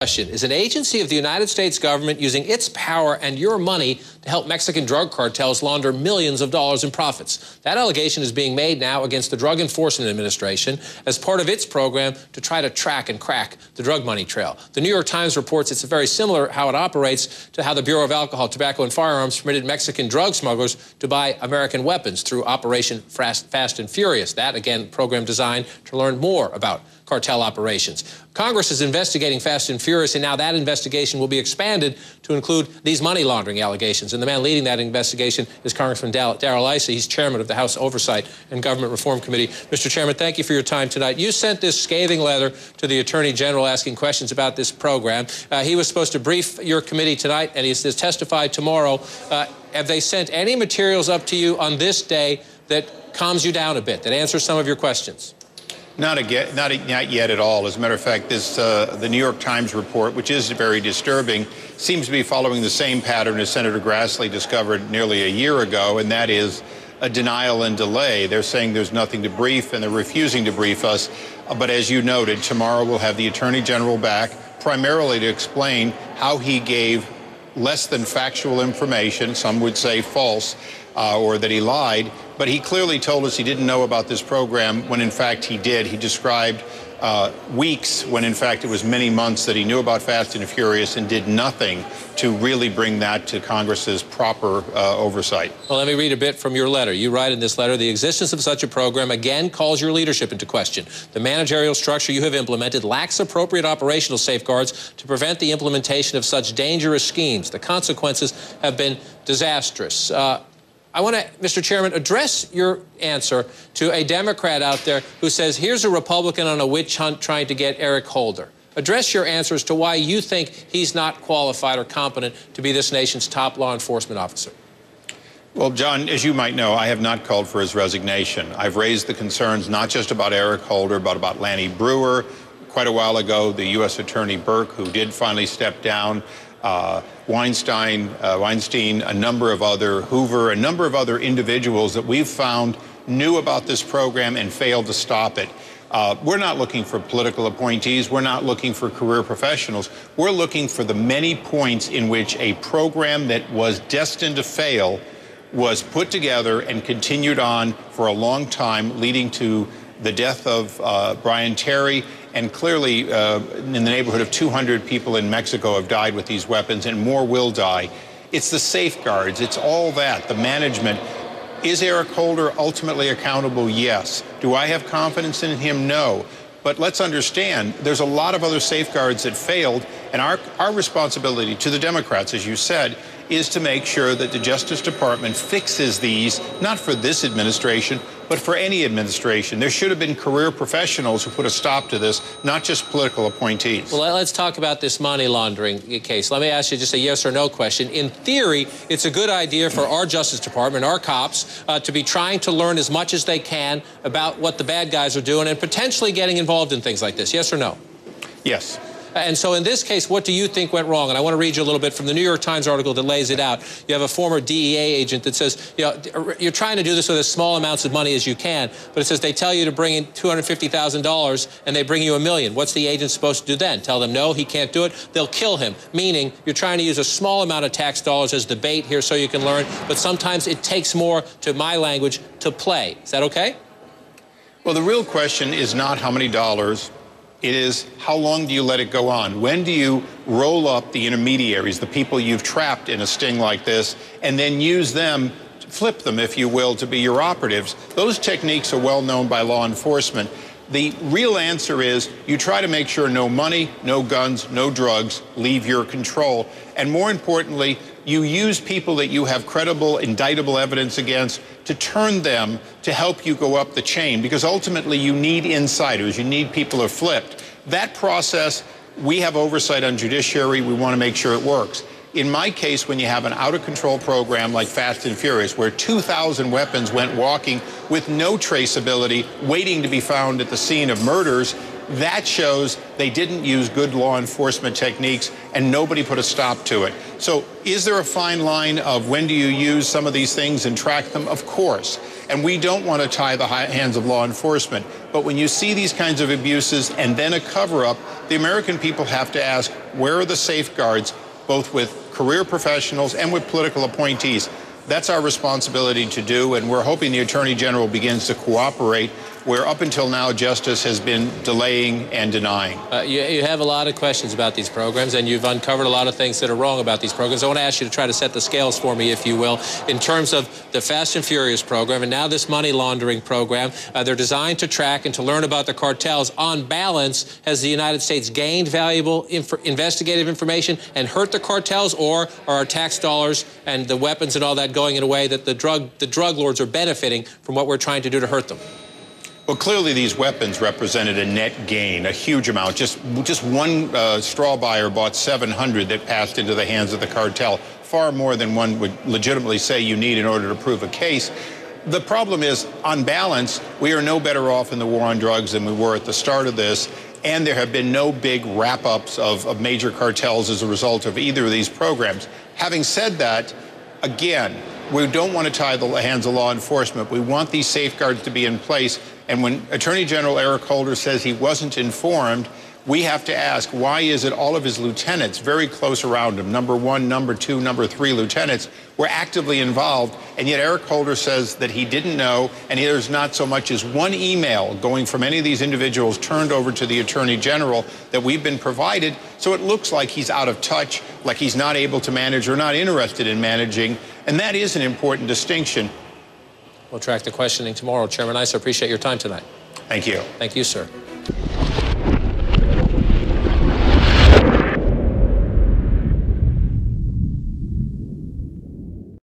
Question: is an agency of the United States government using its power and your money to help Mexican drug cartels launder millions of dollars in profits? That allegation is being made now against the Drug Enforcement Administration as part of its program to try to track and crack the drug money trail. The New York Times reports it's very similar how it operates to how the Bureau of Alcohol, Tobacco, and Firearms permitted Mexican drug smugglers to buy American weapons through Operation Fast and Furious. That, again, program designed to learn more about cartel operations. Congress is investigating Fast and Furious, and now that investigation will be expanded to include these money laundering allegations. And the man leading that investigation is Congressman Darrell Issa. He's chairman of the House Oversight and Government Reform Committee. Mr. Chairman, thank you for your time tonight. You sent this scathing letter to the Attorney General asking questions about this program. He was supposed to brief your committee tonight, and he has testified tomorrow. Have they sent any materials up to you on this day that calms you down a bit, that answers some of your questions? Not yet at all. As a matter of fact, the New York Times report, which is very disturbing, seems to be following the same pattern as Senator Grassley discovered nearly a year ago, and that is a denial and delay. They're saying there's nothing to brief, and they're refusing to brief us. But as you noted, tomorrow we'll have the Attorney General back, primarily to explain how he gave less than factual information, some would say false, or that he lied. But he clearly told us he didn't know about this program when, in fact, he did. He described weeks when, in fact, it was many months that he knew about Fast and Furious and did nothing to really bring that to Congress's proper oversight. Well, let me read a bit from your letter. You write in this letter, the existence of such a program again calls your leadership into question. The managerial structure you have implemented lacks appropriate operational safeguards to prevent the implementation of such dangerous schemes. The consequences have been disastrous. I want to, Mr. Chairman, address your answer to a Democrat out there who says, here's a Republican on a witch hunt trying to get Eric Holder. Address your answer as to why you think he's not qualified or competent to be this nation's top law enforcement officer. Well, John, as you might know, I have not called for his resignation. I've raised the concerns not just about Eric Holder, but about Lanny Brewer. Quite a while ago, the U.S. Attorney Burke, who did finally step down, Weinstein, a number of other, Hoover, a number of other individuals that we've found knew about this program and failed to stop it. We're not looking for political appointees. We're not looking for career professionals. We're looking for the many points in which a program that was destined to fail was put together and continued on for a long time, leading to the death of Brian Terry. And clearly, in the neighborhood of 200 people in Mexico have died with these weapons, and more will die. It's the safeguards. It's all that, the management. Is Eric Holder ultimately accountable? Yes. Do I have confidence in him? No. But let's understand, there's a lot of other safeguards that failed, and our responsibility to the Democrats, as you said, is to make sure that the Justice Department fixes these, not for this administration, but for any administration. There should have been career professionals who put a stop to this, not just political appointees. Well, let's talk about this money laundering case. Let me ask you just a yes or no question. In theory, it's a good idea for our Justice Department, our cops, to be trying to learn as much as they can about what the bad guys are doing and potentially getting involved in things like this. Yes or no? Yes. And so in this case, what do you think went wrong? And I want to read you a little bit from the New York Times article that lays it out. You have a former DEA agent that says, you know, you're trying to do this with as small amounts of money as you can, but it says they tell you to bring in $250,000 and they bring you $1 million. What's the agent supposed to do then? Tell them, no, he can't do it. They'll kill him, meaning you're trying to use a small amount of tax dollars as the bait here so you can learn, but sometimes it takes more, to my language, to play. Is that okay? Well, the real question is not how many dollars. It is, how long do you let it go on? When do you roll up the intermediaries, the people you've trapped in a sting like this, and then use them, flip them, if you will, to be your operatives? Those techniques are well known by law enforcement. The real answer is you try to make sure no money, no guns, no drugs leave your control. And more importantly, you use people that you have credible, indictable evidence against to turn them to help you go up the chain, because ultimately you need insiders. You need people who are flipped. That process, we have oversight on judiciary. We want to make sure it works. In my case, when you have an out-of-control program like Fast and Furious, where 2,000 weapons went walking with no traceability, waiting to be found at the scene of murders, that shows they didn't use good law enforcement techniques and nobody put a stop to it. So is there a fine line of when do you use some of these things and track them? Of course. And we don't want to tie the hands of law enforcement. But when you see these kinds of abuses and then a cover-up, the American people have to ask, where are the safeguards, both with career professionals and with political appointees. That's our responsibility to do, and we're hoping the Attorney General begins to cooperate, where up until now justice has been delaying and denying. You have a lot of questions about these programs, and you've uncovered a lot of things that are wrong about these programs. I want to ask you to try to set the scales for me, if you will, in terms of the Fast and Furious program and now this money laundering program. They're designed to track and to learn about the cartels. On balance, has the United States gained valuable investigative information and hurt the cartels, or are our tax dollars and the weapons and all that going in a way that the drug lords are benefiting from what we're trying to do to hurt them? Well, clearly these weapons represented a net gain, a huge amount. Just one straw buyer bought 700 that passed into the hands of the cartel, far more than one would legitimately say you need in order to prove a case. The problem is, on balance, we are no better off in the war on drugs than we were at the start of this, and there have been no big wrap-ups of major cartels as a result of either of these programs. Having said that, again, we don't want to tie the hands of law enforcement. We want these safeguards to be in place. And when Attorney General Eric Holder says he wasn't informed, we have to ask, why is it all of his lieutenants very close around him, number 1, number 2, number 3 lieutenants, were actively involved, and yet Eric Holder says that he didn't know, and there's not so much as one email going from any of these individuals turned over to the Attorney General that we've been provided. So it looks like he's out of touch, like he's not able to manage or not interested in managing, and that is an important distinction. We'll track the questioning tomorrow. Chairman Issa, appreciate your time tonight. Thank you. Thank you, sir.